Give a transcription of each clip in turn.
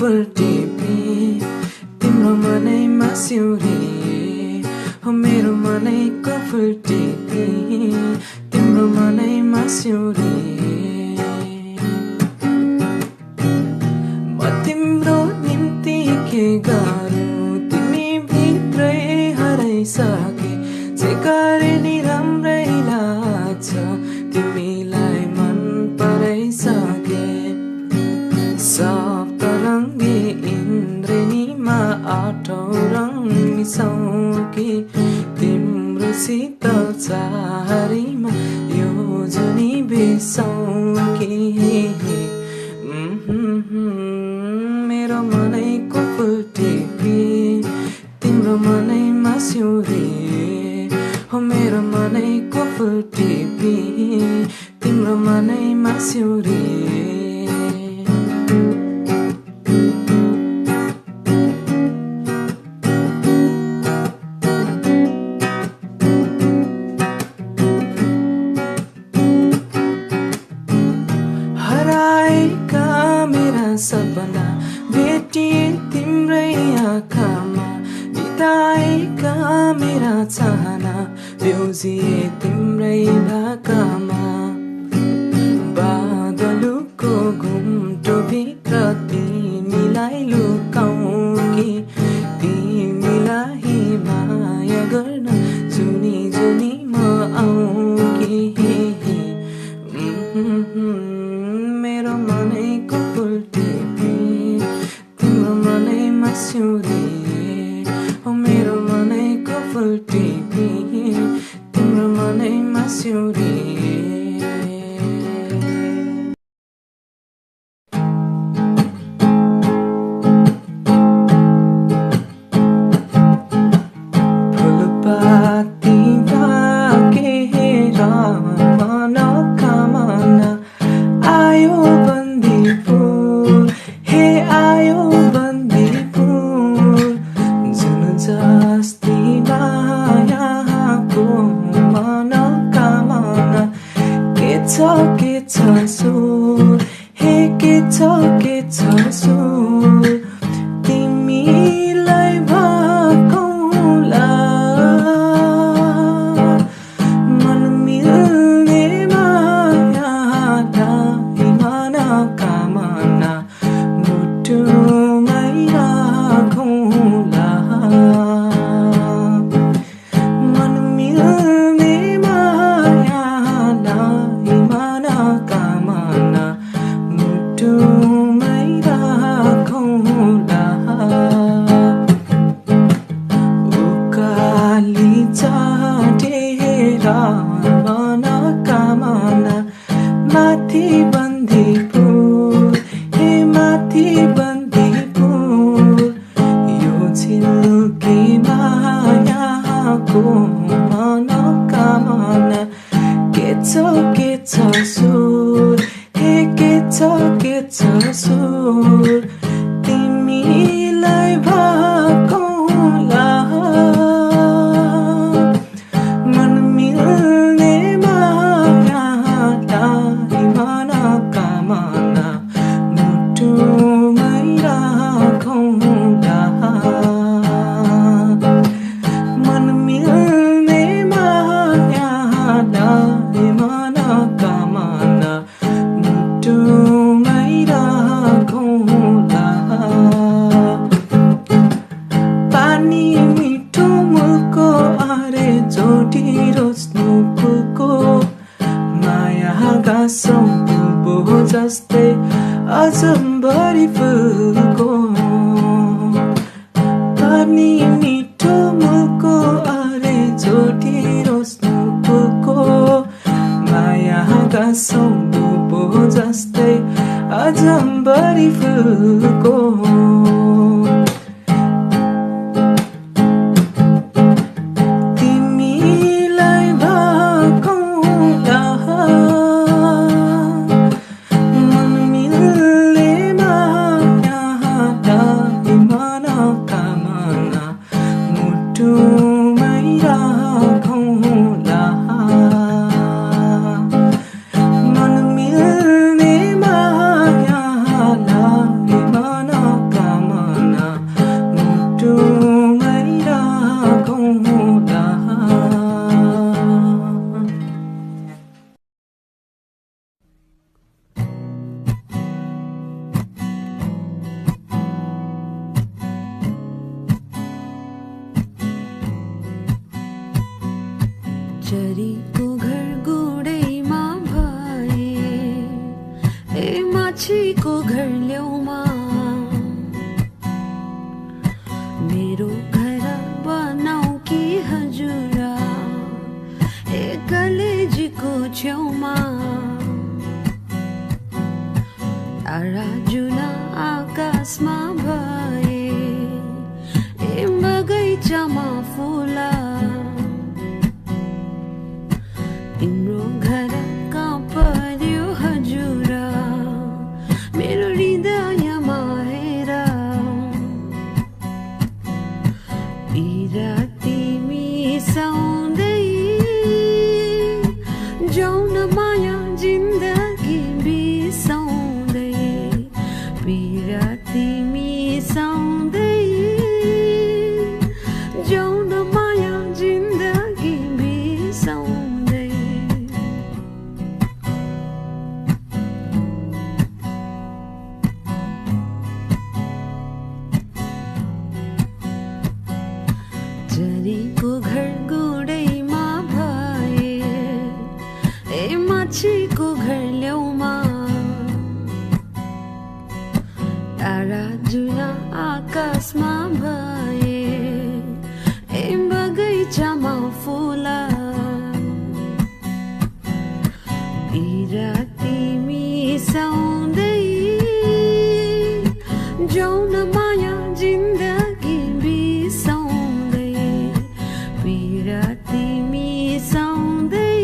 फुल टिपी तिम्रो मनैमा सिउरी हो मेरो मनैको फुल टिपी तिम्रो मनैमा सिउरी म तिम्रो निम्ति के गरौँ तिमी भित्रै हराइसके जे गरे नि राम्रै लाग्छ तिमीलाई मन पराइसके सप्तरङ्गी इन्द्रेणीमा आठौँ रङ मिसाउँकी तिम्रो शीतल चारीमा यो जुनी बिसाउँकी मेरो मनैको फुल टिपी तिम्रो मनैमा सिउरी हो मेरो मनैको फुल टिपी तिम्रो मनैमा सिउरी हराएका मेरा सपना भेटिए तिम्रै आँखामा बिताएका मेरा चाहना ब्योजिए तिम्रै भाकामा बादलुको घुम्टोभित्र तिमीलाई लुकाउँकी तिमीलाई माया गर्न जुनी जुनी म आउँकी मेरो मनैको फुल टिपी तिम्रो मनैमा सिउरी हो मेरो मनैको फुल टिपी तिम्रो मनैमा सिउरी फुलपाती बाकेर मनोकामना आयो बन्दीपुर हे आयो बन्दीपुर जुन जस्ती मायाको मनोकामना के छ सुर हे के छ सुर तिमीलाई भकौला मन मिल्ने मायालाई मनोकामना मुटुमै राखौँला मन मिल्ने मायालाई मनोकामना मुटुमै राखौँला उकाली चढेर मनोकामना माथि बन्दीपुर हे माथि बन्दीपुर यो झिल्के मायाको मनोकामना के छ सुर हे के छ सुर तिमीलाई भकौला मन मिल्ने मायालाई मनोकामना मुटुमै राखौँला मन मिल्ने मायालाई मनोकामना मुटुमै राखौँला पानी मिठो मुलको अरे जोडी रोज्नु फुलको माया गाँसौँ बुबो जस्तै अजम्बरी फुलको पानी मिठो मुलको अरे जोडी रोज्नु फुलको माया गाँसौँ बुबो जस्तै अजम्बरी फुलको तिमीलाई भकौला मन मिल्ने मायालाई मनोकामना मुटुमै राखौँला मन मिल्ने मायालाई मनोकामना झरीको घर गोडैमा भए ए माछीको घर ल्याउमा मेरो घर बनाऊ कि हजुर ए कलेजीको छेउमा तारा जुना आकाशमा भए ए बगैँचामा फुला तिम्रो घर कहाँ पर्यो हजुर मेरो हृदयमा हेर तिमी साउँदै जाऊ न माया जिन्दगी बिसाउँदै तिमी साउँदै जाऊ न माया जिन्दगी बिसाउँदै झरीको घर गोडैमा भए ए माछीको घर ल्याउमा तारा जुना आकाशमा भए ए बगैँचामा फुला तिमी साउँदै जाऊ न माया जिन्दगी बिसाउँदै तिमी साउँदै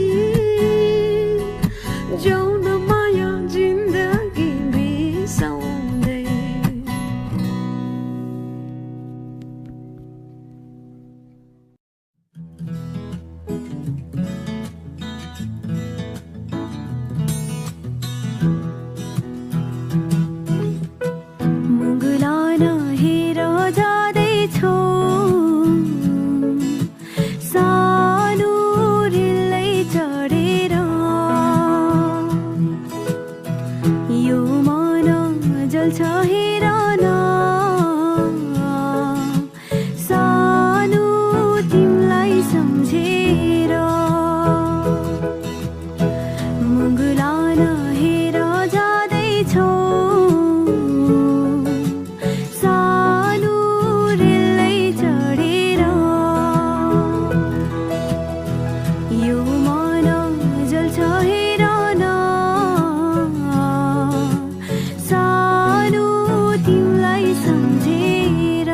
जाऊ न माया जिन्दगी बिसाउँदै मुगुलान हेर जाँदैछौ सानो रेलै चढेर यो मन जल्छ हेर न सानो तिमीलाई सम्झेर मुगुलान हेर जाँदैछौ सानो रेलै चढेर यो मन जल्छ हेर न सानो तिमीलाई सम्झेर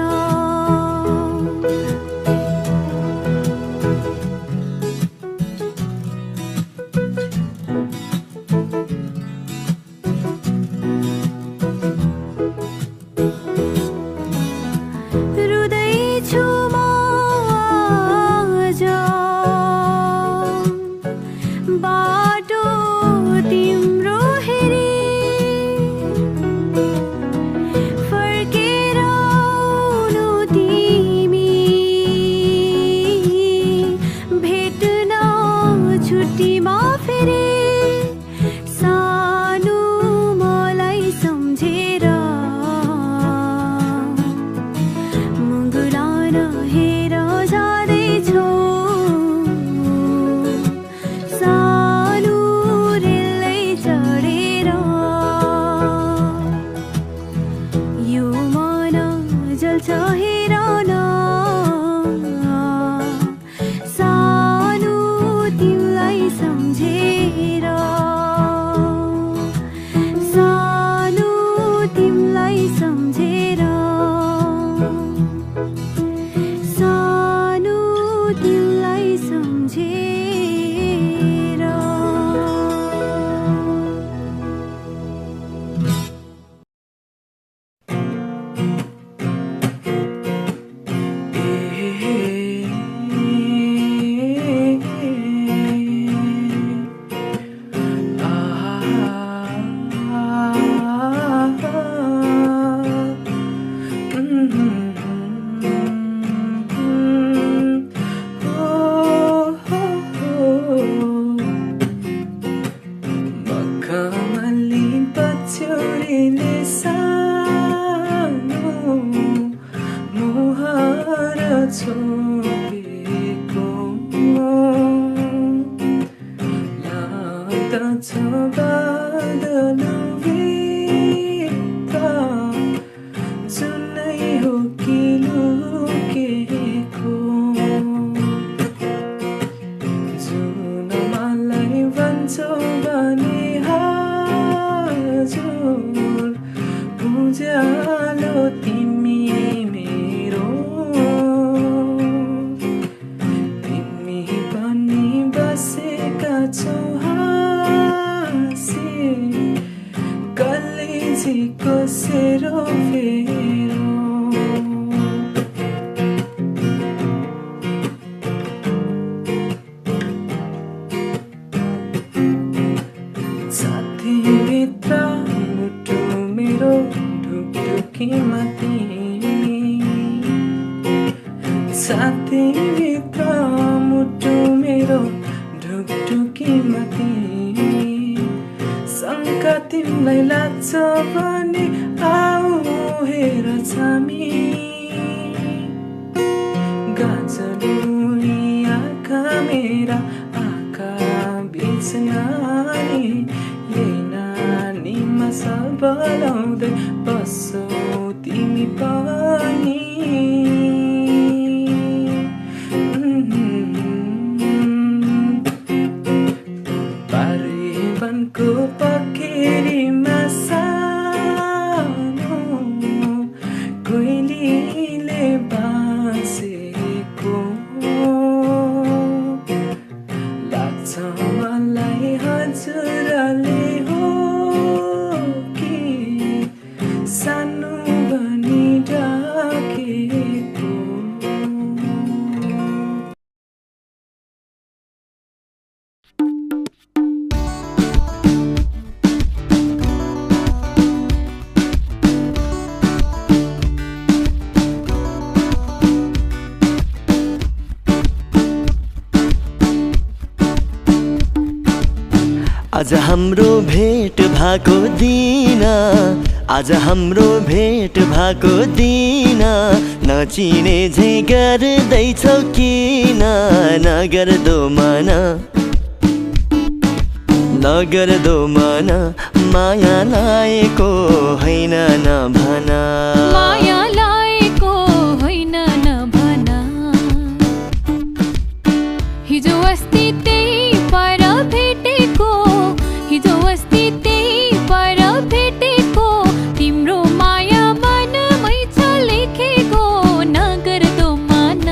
रुँदैछु म आज बाटो तिम्रो हेरी फर्केर आउनु तिमी भेट्न छुट्टीमा फेरि सानो मलाई सम्झेर मुगुलान हेर जाँदैछौ सानो रेलै चढेर यो मन जल्छ हेर न सानो तिमीलाई सम्झेर छ बादलभित्र जुनै हो कि लुकेको जुन मलाई भन्छौ भने हजुर उज्यालो तिमी मेरो तिमी पनि बसेका छौ हाँसी कलेजीको सेरोफेरो छातीभित्र मुटु मेरो ढुकढुकीमा तिमी छातीभित्र मुटु मेरो ढुकढुकीमा तिमी शङ्का तिमीलाई लाग्छ भने आऊ हेर छामी गाजलुरी आँखा मेरा आँखा बीच नानी यही नानीमा सबलाउँदै बस्छौ तिमी पनि पारेवनको पखेरीमा सानो कोइलीले बाँसेको लाग्छ मलाई हजुरले हो कि सानो भनी डाकेको आज हाम्रो भेट भएको दिन आज हाम्रो भेट भएको दिन नचिने झै गर्दैछौ किन नगर्दो मन माया लाएको होइन नभन माया लाएको होइन नभन हिजो अस्ति त्यही पर भेटेको हिजो अस्ति त्यही पर भेटेको तिम्रो माया मनमै छ लेखेको नगर्दो मन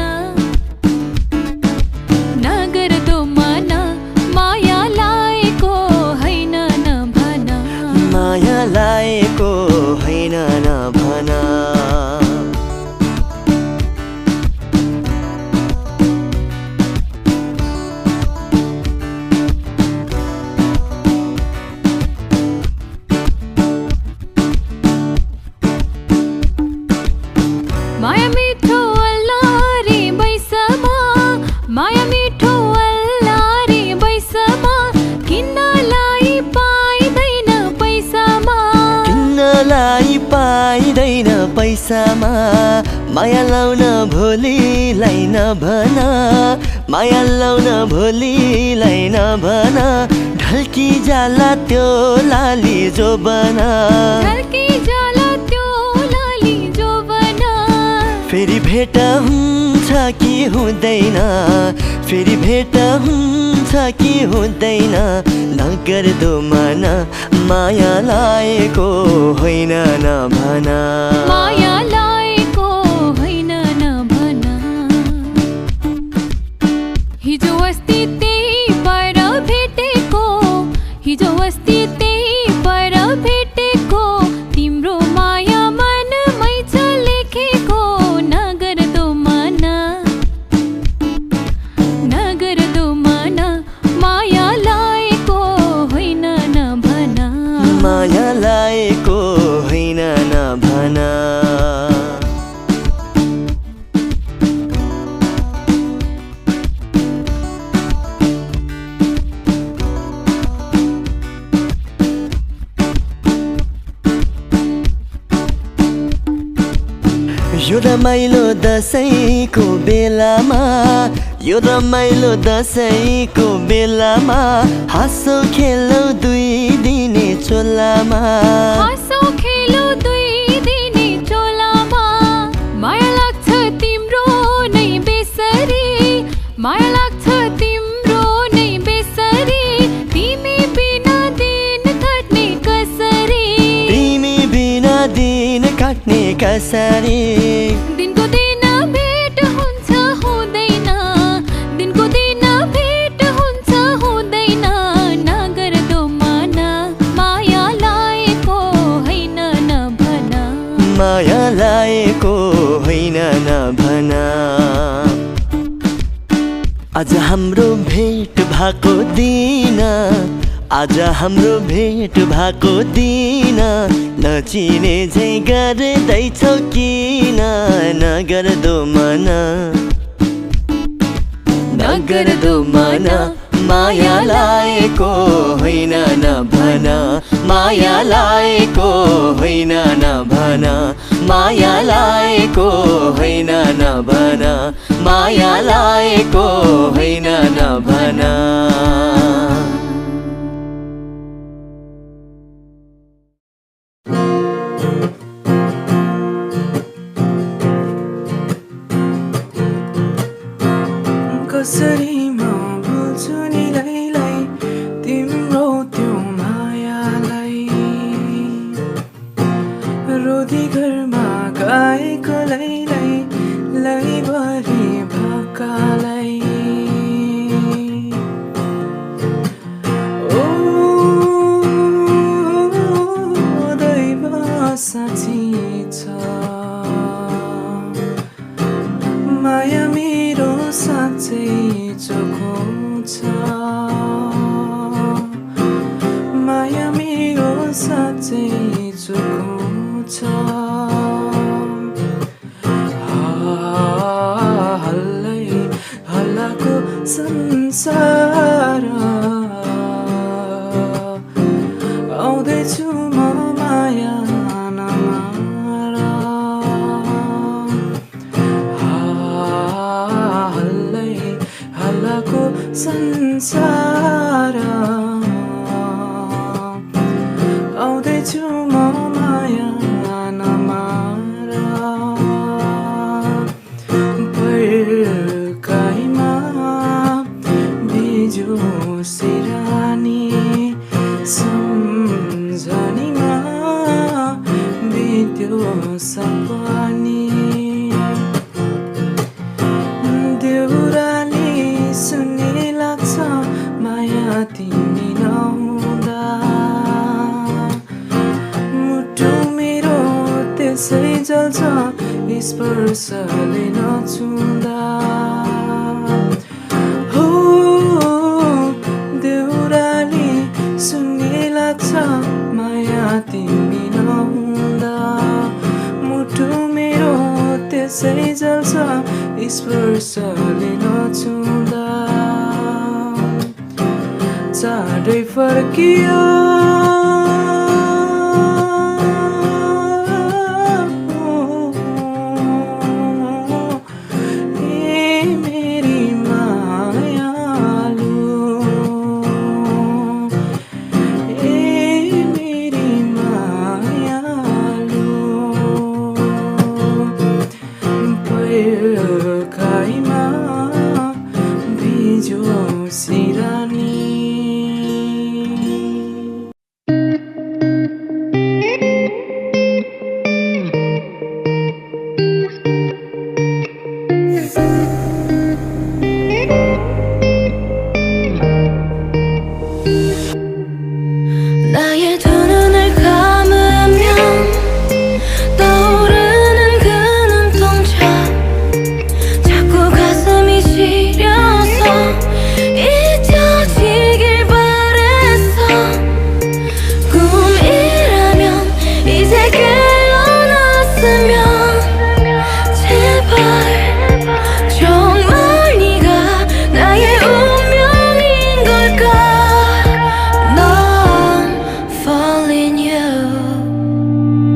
माया लाएको होइन नभन माया लाएको होइन नभन माया मिठो अल्लारे बैसमा माया मिठो अल्लारे बैसमा किन्नलाई पाइँदैन पैसामा किन्नलाई पाइँदैन पैसामा माया लाउन भोलिलाई नभन माया लाउन भोलिलाई नभन ढल्की जाला त्यो लाली जोबना ढल्की जाला त्यो लाली जोबना फेरि भेट हुन्छ कि हुँदैन फेरि भेट हुन्छ कि हुँदैन नगर्दो मन माया लाएको होइन नभन माया लाएको होइन नभन हिजो अस्ति त्यही पर भेटेको हिजो अस्ति त्यही पर भेटेको तिम्रो माया मनमै छ लेखेको नगर्दो मन माया लाएको होइन नभन माया लाएको होइन नभन यो रमाइलो दसैँको बेलामा यो रमाइलो दसैँको बेलामा हाँसो खेलो 2 दिने चोलामा हाँसो खेलो 2 दिने चोलामा माया लाग्छ तिम्रो नै बेसरी माया लाग्छ तिम्रो नै बेसरी तिमी बिना दिन काट्ने कसरी तिमी बिना दिन काट्ने कसरी दिनको दिन भेट हुन्छ हुँदैन दिनको दिन भेट हुन्छ हुँदैन नगर्दो मना माया लाएको होइन नभन माया लाएको होइन नभन आज हाम्रो भेट भएको दिन आज हाम्रो भेट भएको दिन नचिने झैँ गर्दैछौ किन नगर्दो मना नगर्दो मना माया लाएको होइन नभन माया लाएको होइन नभन माया लाएको होइन नभन माया लाएको होइन नभन कसरी म भुल्छु नि लैलाई तिम्रो त्यो मायालाई रोधी घरमा गाएको लैलाई लैभरि भाकालाई ओ दैव साँची छ माया मेरो साँच्चै चोखो छ माया मेरो साँच्चै चोखो छ हल्लै हल्लाको संसार आउँदैछु म माया नमार हल्लाको संसार आउँदैछु म माया नमार पर्खाइमा बिजो सिरानी सम्झनीमा बित्यो सपनी देउराली सुन्ने लाग्छ माया तिमी नहुँदा मुटु मेरो त्यसै जल्छ स्पर्शले नछुँदा हो देउराली सुन्ने लाग्छ माया तिमी नहुँदा मुटु मेरो त्यसै जल्छ स्पर्शले नछुँदा चाँडै फर्कियो ए मेरी मायालु ए मेरी मायालु पर्खाइमा बिजो सिरानी 나의 두 눈을 감으면 떠오르는 그 눈동자 자꾸 가슴이 시려서 잊혀지길 바랬어 꿈이라면 이제 깨어났으면 제발 정말 네가 나의 운명인 걸까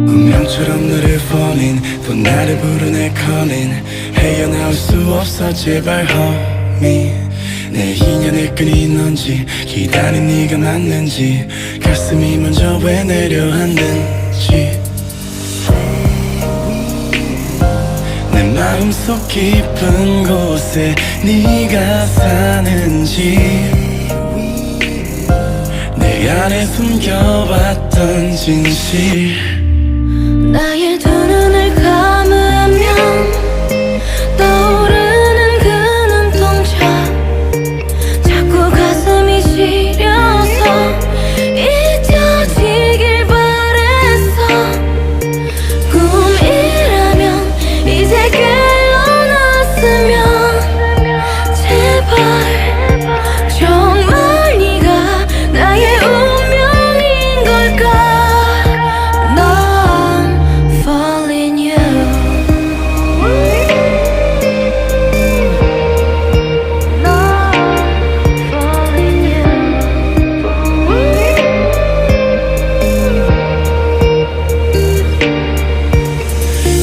운명처럼 너를 falling 또 나를 부르네 calling 헤어나올 수 없어 제발 me 내 인연을 끊인 넌지 기다린 네가 맞는지 가슴이 먼저 왜 내려앉는지 내 마음속 깊은 곳에 네가 사는지 내 안에 숨겨왔던 진실 나의 두 눈을 감으면 떠오르는 그 눈동자 자꾸 가슴이 시려서 잊혀지길 바랬어 꿈이라면 이제 깨어났으면 제발 정말 네가 나의 운명인 걸까 난 falling you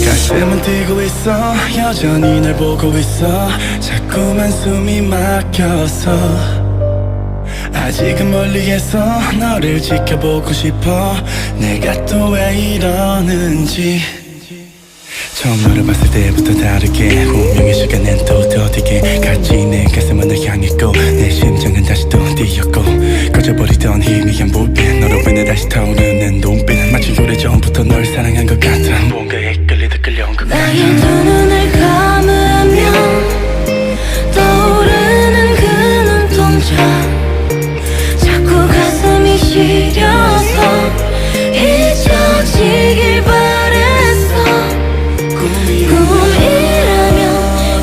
가슴은 뛰고 있어 여전히 널 보고 있어 자꾸만 숨이 막혀서 아직은 멀리에서 너를 지켜보고 싶어 내가 또 왜 이러는지 처음 너를 봤을 때부터 다르게 운명의 시간엔 또 더디게 갔지 내 가슴은 널 향했고 내 심장은 다시 또 뛰었고 꺼져버리던 희미한 불빛 너로 인해 다시 타오르는 눈빛 마치 오래전부터 널 사랑한 것 같아 뭔가에 끌리듯 끌려온 것 같아 나의 두 눈을 감으면 떠오르는 그 눈동자 자꾸 가슴이 시려서 잊혀지길 바랬어 꿈이라면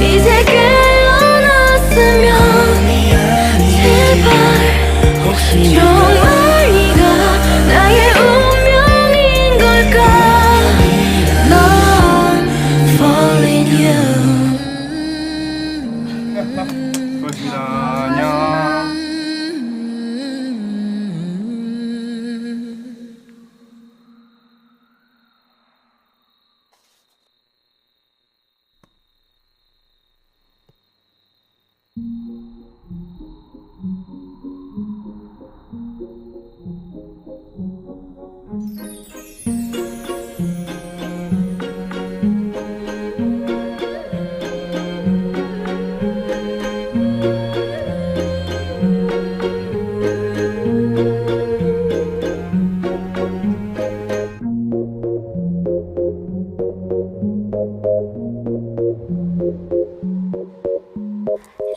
이제 깨어났으면 제발 정말 네가 나의 운명인 걸까 난 falling you 고맙습니다 안녕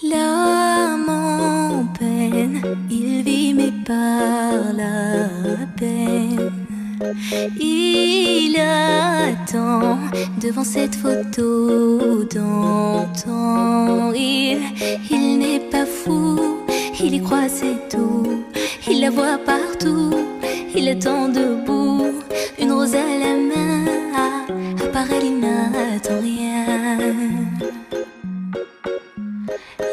L'âme en peine, il vit mais par la peine. Il attend devant cette photo d'antan. Il n'est pas fou, il y croit c'est tout. Il la voit partout, il attend debout. Une rose à la main, à part elle il n'attend rien.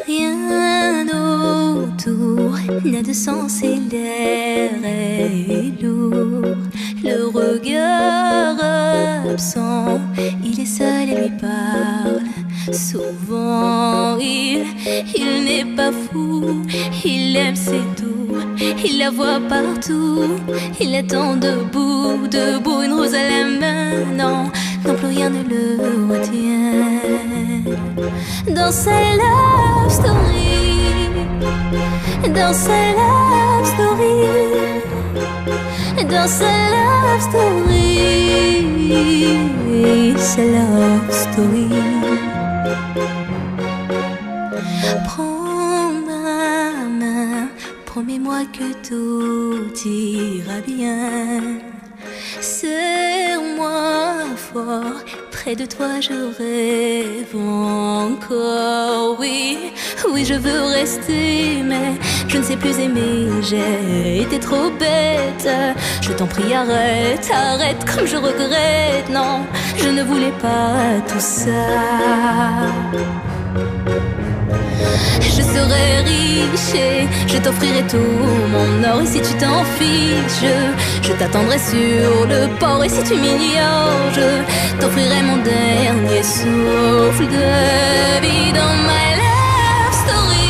Rien autour n'a de sens et l'air est lourd. Le regard absent, il est seul et lui parle. Souvent il n'est pas fou, il aime c'est tout. Il la voit partout, il attend debout, debout, une rose à la main. Non, non plus rien ne le retient. Dans sa love story, dans sa love story, dans sa love story, sa love story. Prends ma main, promets-moi que tout ira bien. Serre-moi fort, près de toi je rêve encore. Oui, oui je veux rester, mais je ne sais plus aimer. J'ai été trop bête, je t'en prie arrête, arrête comme je regrette. Non, je ne voulais pas tout ça. Je serai riche et je t'offrirai tout mon or. Et si tu t'en fiches, je t'attendrai sur le port. Et si tu m'ignores, je t'offrirai mon dernier souffle de vie dans my love story.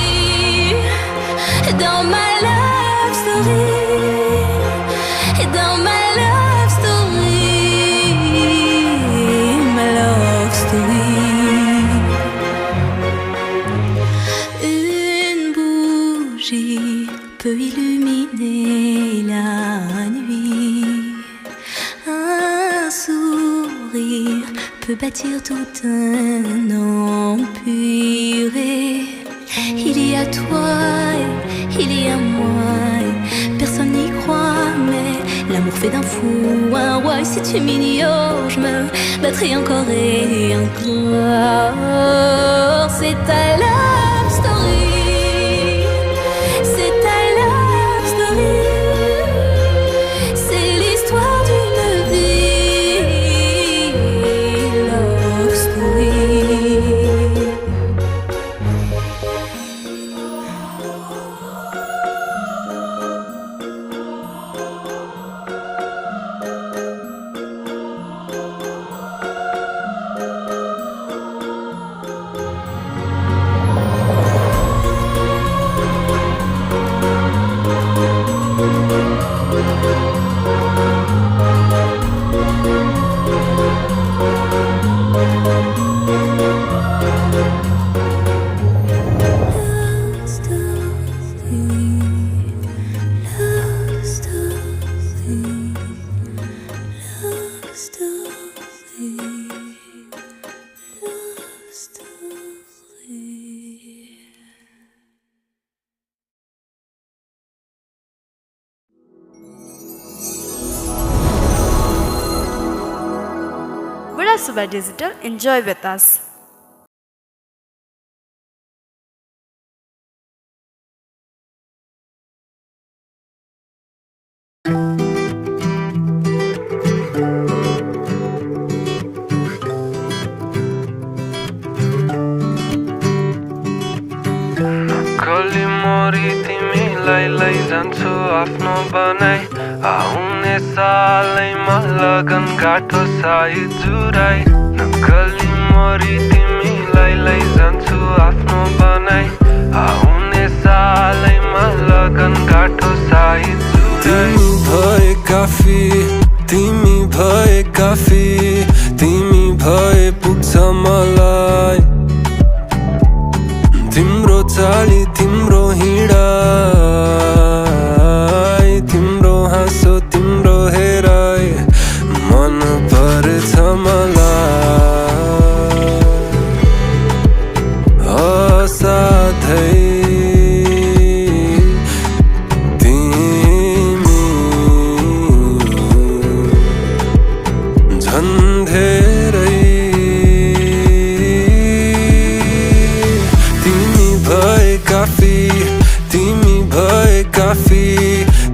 illuminer la nuit. Un sourire peut bâtir tout un empire. Il y a toi et il y a moi, et personne n'y croit, mais l'amour fait d'un fou un roi. Et si tu m'ignores, je me battrai encore et encore. C'est ta love story, c'est ta love story, c'est l'histoire d'une vie, love story. Subha Digital, enjoy with us. कली मोरी तिमीलाई लैजान्छु आफ्नो बनाई आउने सालैमा लगन गाठो साई जुराई नक्कली मोरी तिमीलाई लैजान्छु आफ्नो बनाई आउने सालैमा लगन गाठो साई जुराई तिमी भए काफी तिमी भए पुग्छ मलाई तिम्रो चाली तिम्रो हिँडाइ तिम्रो हाँसो तिम्रो हेराइ मन पर्छ मलाई असाध्यै तिमी झन् धेरै तिमी भए काफी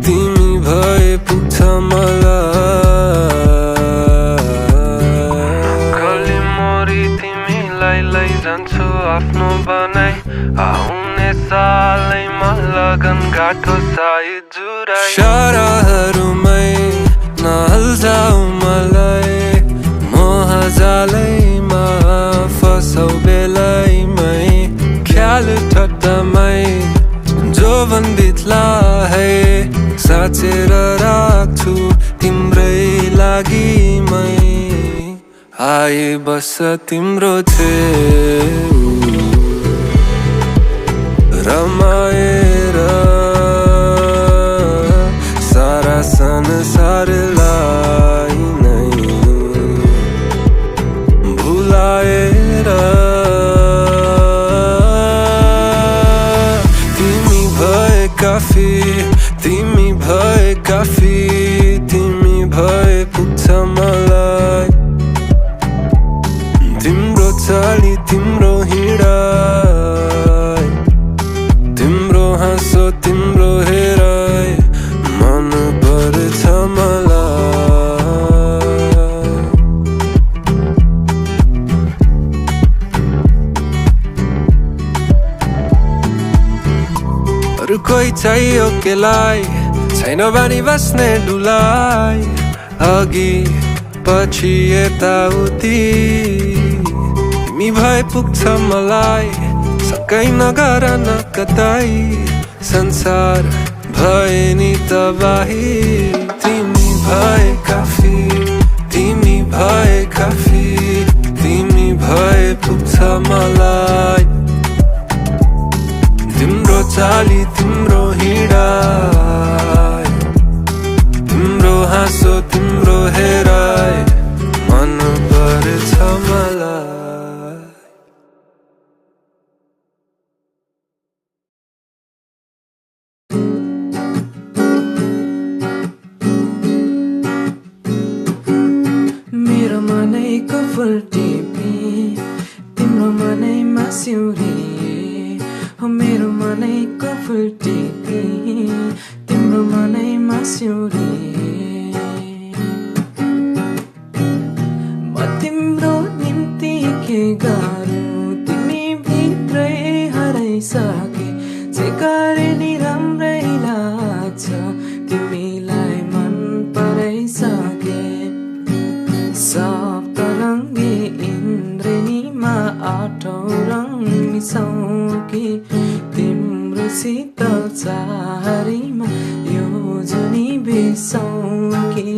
तिमी भए पुग्छ मलाई कली मोरी तिमीलाई लैजान्छु आफ्नो बनाई आउने सालैमा लगन गाठो साई जुराई साराहरूमै नहल्जाऊ मलाई मोहजालैमा फसौ बेलैमै ख्याल ठट्टामै जोवन बित्ला है साचेर राख्छु तिम्रै लागि मै आए बस तिम्रो छेउ रमाएर सारा संसारलाई नै भुलाएर तिमी भए काफी तिमी भए पुग्छ मलाई तिम्रो चाली तिम्रो हिँडाइ तिम्रो हाँसो तिम्रो हेराइ मन पर्छ मलाई अरू कोही चाहियो केलाई छैन बानी बस्ने डुलाई अघि पछि यताउति तिमी भए पुग्छ मलाई सकै नगर न कतै संसार भए नि तबाही तिमी भए काफी तिमी भए काफी तिमी भए पुग्छ मलाई तिम्रो चाली तिम्रो हिँडाइ कफुल टिपी तिम्रो मनैमा सिउरी हो मेरो मनै कफुल टिपी तिम्रो मनैमा सिउरी म तिम्रो निम्ति के गरौँ तिमी भित्रै हराइसके जे गरे नि राम्रै लाग्छ तिमीलाई मन पराइसके सप्तरङ्गी इन्द्रेणीमा आठौँ रङ मिसाउँकी तिम्रो शीतल चारीमा यो जुनी बिसाउँकी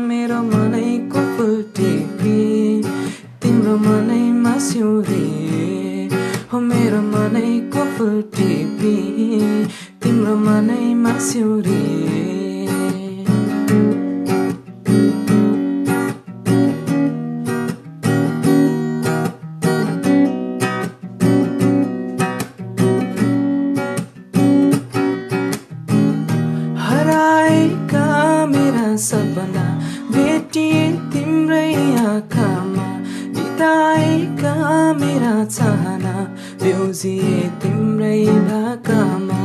मेरो मनैको फुल टिपी तिम्रो मनैमा सिउरी हो मेरो मनैको फुल टिपी तिम्रो मनैमा सिउरी हराएका मेरा सपना भेटिए तिम्रै आँखामा बिताएका मेरा चाहना ब्युजिए तिम्रै भाकामा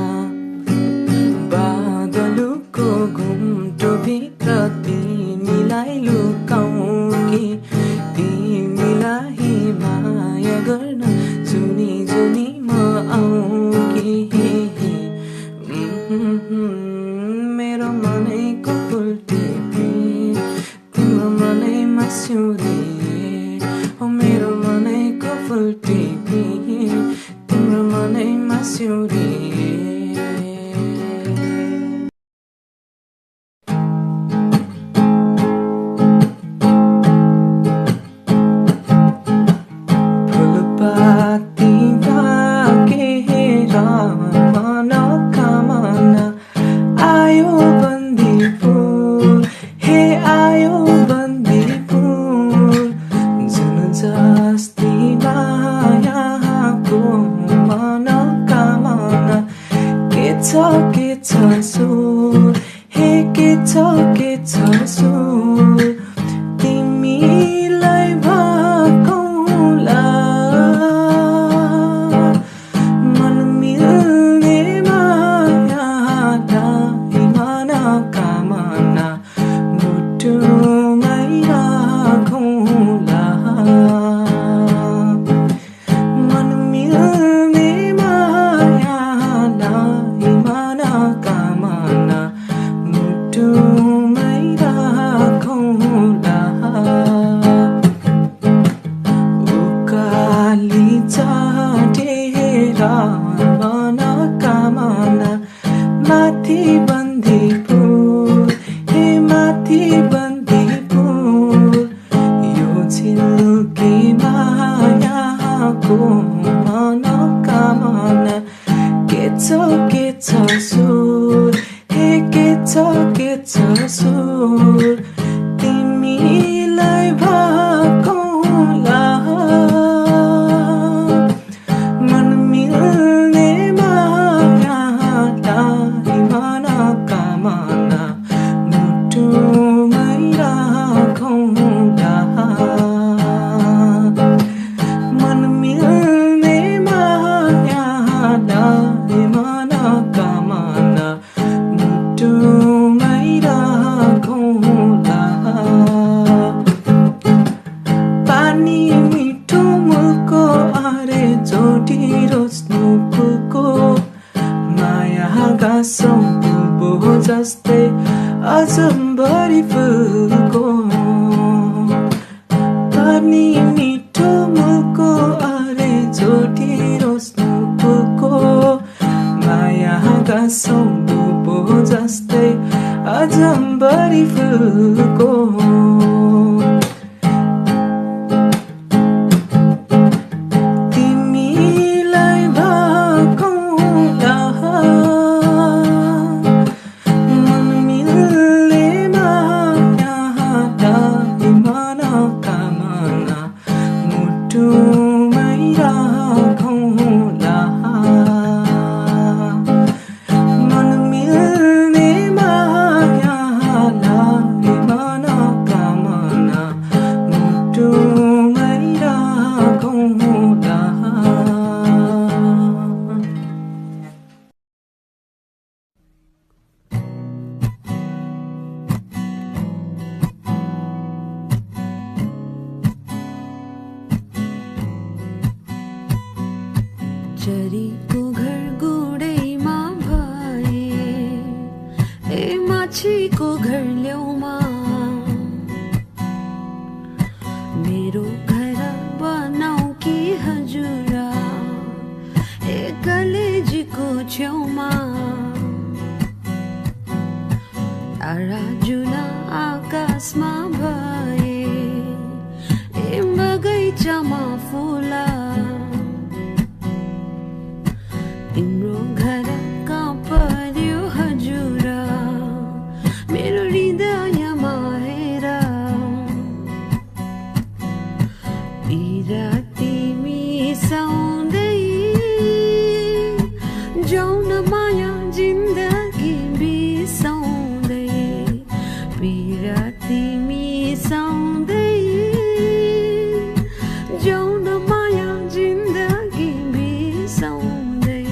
बादलुको घुम्टो भित्र तिमीलाई लुकाउँकी तिमीलाई माया गर्न जुनी जुनी म आउँकी मेरो मनैको फुल टिपी तिम्रो मनैमा सिउरी हो मेरो मनैको फुल टिपी तिम्रो मनैमा सिउरी फुलपाती भागेर मनोकामना आयो बन्दीपुर हे आयो बन्दीपुर जुन जस्ती मायाको मनोकामना के छ सुर हे के छ सुर तिमीलाई भकौला मन मिल्ने मायालाई मनोकामना मुटुमै राखौँला मन मिल्ने मायालाई मनोकामना मुटुमै राखौँला उकाली चढेर मनोकामना माथि बन्दीपुर हे माथि बन्दीपुर यो झिल्के मायाको मनोकामना के छ सुर हे के छ सुर तिमीलाई भकौला मन मिल्ने मायालाई मनोकामना मुटुमै राखौँला मन मिल्ने मायालाई मनोकामना मुटुमै राखौँला पानी मिठो मुलको अरे जोडी रोज्नु फुलको माया गाँसौँ बुबो जस्तै अजम्बरी फुलको पानी मिठो मुलको अरे जोडी रोज्नु फुलको माया गाँसौँ बुबो जस्तै अजम्बरी फुलको तिमीलाई भकौला मन मिल्ने मायालाई मनोकामना मुटुमै राखौँला मन मिल्ने मायालाई मनोकामना झरीको घर गुडैमा भए ए माछीको घर ल्याउमा मेरो घर बनाऊ कि हजुर ए कलेजीको छेउमा तारा जुना आकाशमा भए ए बगैँचामा फुला तिम्रो घर कहाँ पर्यो हजुर मेरो हृदयमा हेर तिमी साउँदै जाऊ न माया जिन्दगी बिसाउँदै तिमी साउँदै जाऊ न माया जिन्दगी बिसाउँदै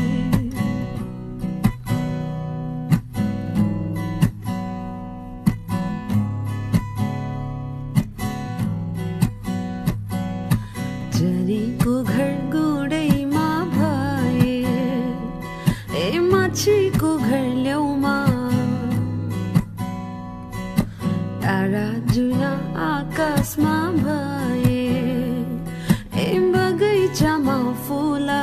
झरीको घर गुडैमा भए ए माछीको घर ल्याउमा तारा जुना आकाशमा भए ए बगैँचामा फुला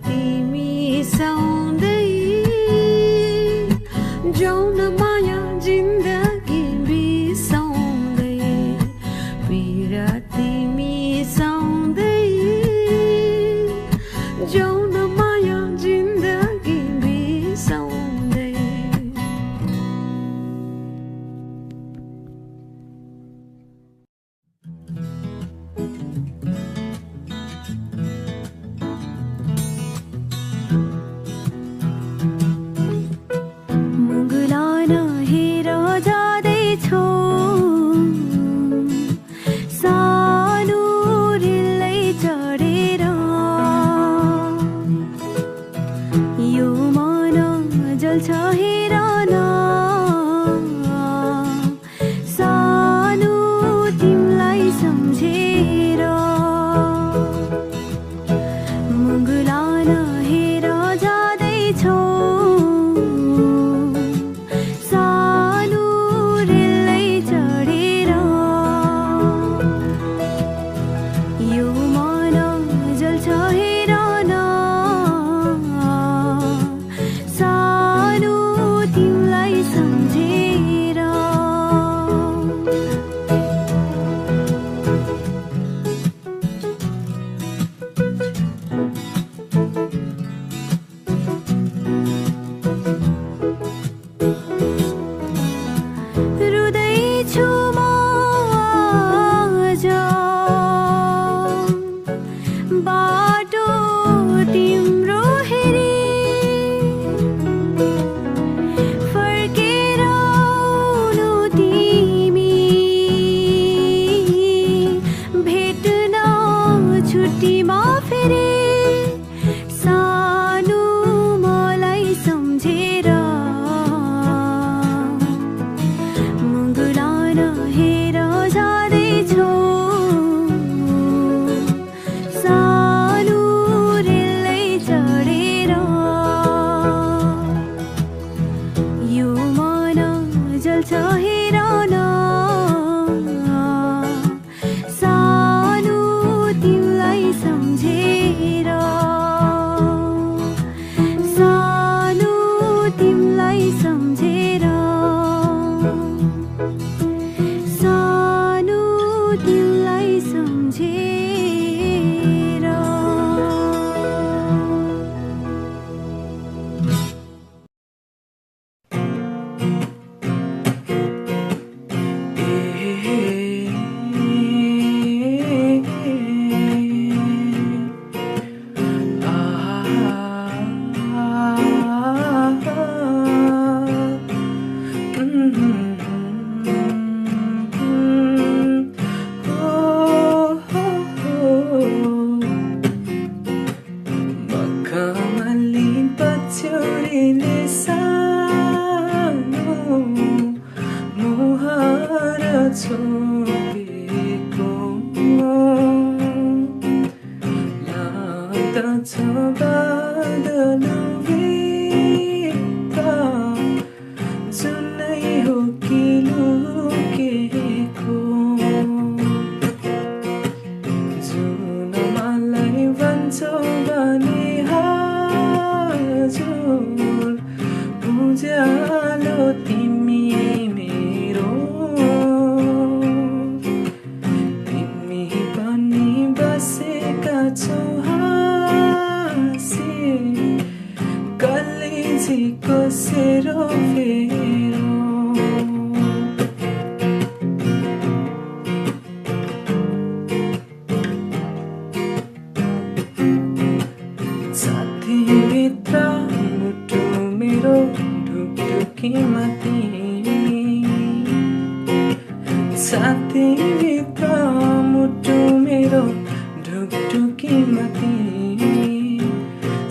तिमी साउँदै जाऊ न माया जिन्दगी बिसाउँदै तिमी साउँदै जाऊ न माया जिन्दगी बिसाउँदै मुगुलान हेर जाँदैछौ सानो रेलै चढेर छ बादलभित्र जुनै हो कि लुकेको जुन मलाई भन्छौ भने हजुर उज्यालो तिमी मेरो तिमी पनि बसेका छौ हाँसी कलेजीको सेरोफेरो छातीभित्र मुटु मेरो ढुकढुकीमा तिमी छातीभित्र मुटु मेरो ढुकढुकीमा तिमी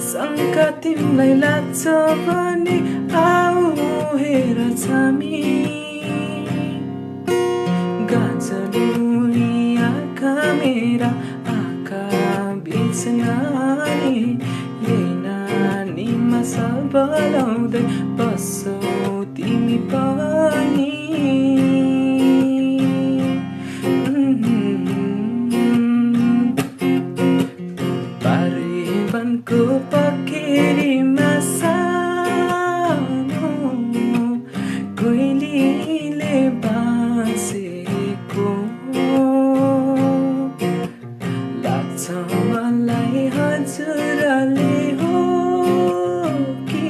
शङ्का तिमीलाई लाग्छ भने आऊ हेर छामी गाजलुनी आँखा मेरा आँखा बिच नानी यही नानीमा सबलाउँदै बस्छौ तिमी पनि पारेवनको पखेरीमा सानो कोइलीले बाँसेको लाग्छ मलाई हजुरले हो कि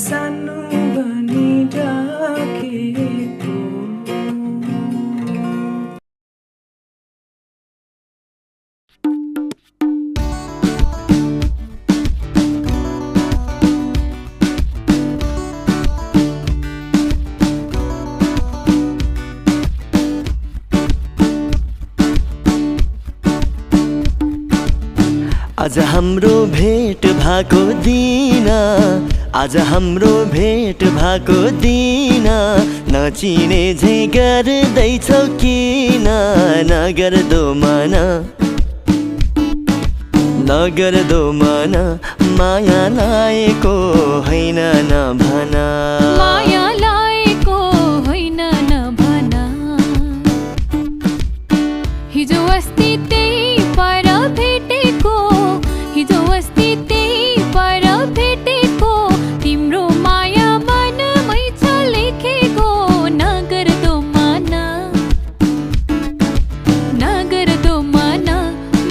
सानो भनी डाकेको आज हाम्रो भेट भएको दिन आज हाम्रो भेट भएको दिन नचिने झै गर्दैछौ किन नगर्दो मन माया लाएको होइन नभन माया लाएको होइन नभन हिजो अस्ति त्यही पर भेटेको हिजो अस्ति त्यही पर भेटेको तिम्रो माया मनमै छ लेखेको नगर्दो मन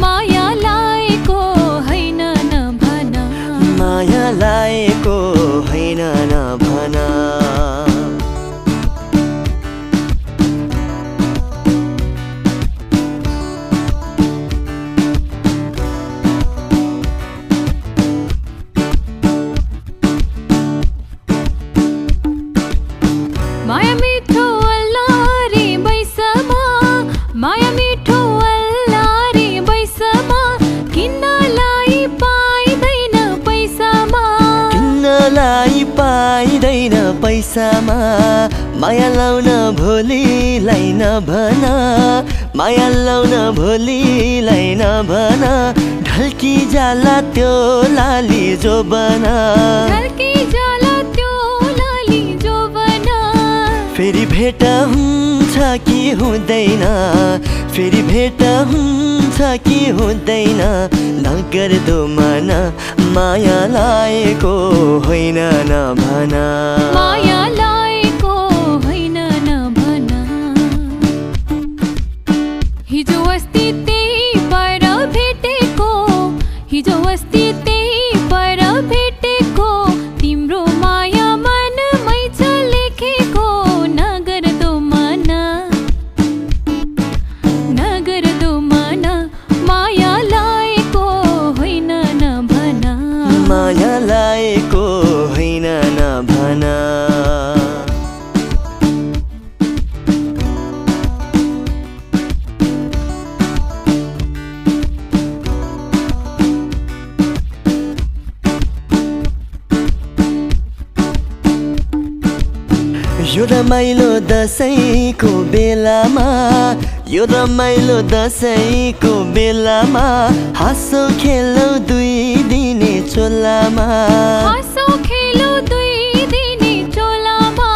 माया लाएको होइन नभन माया लाएको होइन नभन माया मिठो अल्लारे बैसमा माया मिठो अल्लारे बैसमा किन्नलाई पाइँदैन पैसामा किन्नलाई पाइँदैन पैसामा माया लाउन भोलिलाई नभन माया लाउन भोलिलाई नभन ढल्की जाला त्यो लाली जोबना ढल्की जाला त्यो लाली जोबना फेरि भेट हुन्छ कि हुँदैन फेरि भेट हुन्छ कि हुँदैन नगर्दो मन माया लाएको होइन नभन माया लाएको होइन नभन हिजो अस्ति त्यही पर भेटेको हिजो अस्ति त्यही पर भेटेको तिम्रो माया मनमै छ लेखेको नगर्दो मन माया लाएको होइन नभन माया लाएको होइन नभन यो रमाइलो दसैँको बेलामा यो रमाइलो दसैँको बेलामा हाँसो खेलौ 2 दिने चोलामा हाँसो खेलो 2 दिने चोलामा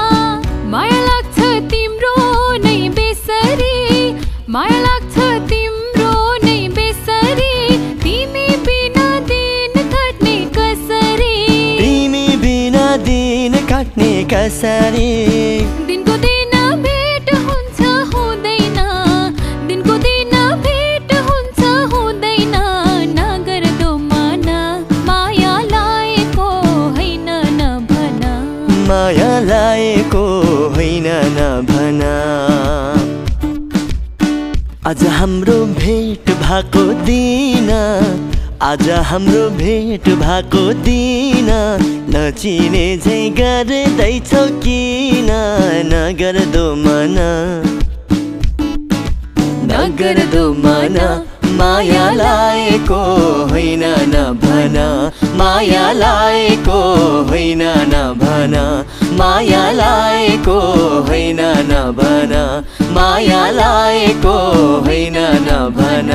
माया लाग्छ तिम्रो नै बेसरी माया लाग्छ तिम्रो नै बेसरी तिमी बिना दिन काट्ने कसरी तिमी बिना दिन काट्ने कसरी दिनको दिन भेट हुन्छ हुँदैन दिनको दिन भेट हुन्छ हुँदैन नगर दो माना माया लाएको होइन नभन माया लाएको होइन नभना आज हाम्रो भेट भएको दिन आज हाम्रो भेट भएको दिन नचिने झै गर्दैछौ किन नगर्दो मना नगर्दो मना माया लाएको होइन नभन माया लाएको होइन नभन माया लाएको होइन नभन माया लाएको होइन नभन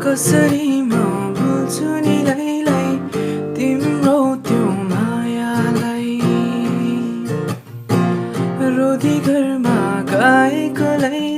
कसरी म भुल्छु नि लैलाई तिम्रो त्यो मायालाई रोधी घरमा गाएकोलाई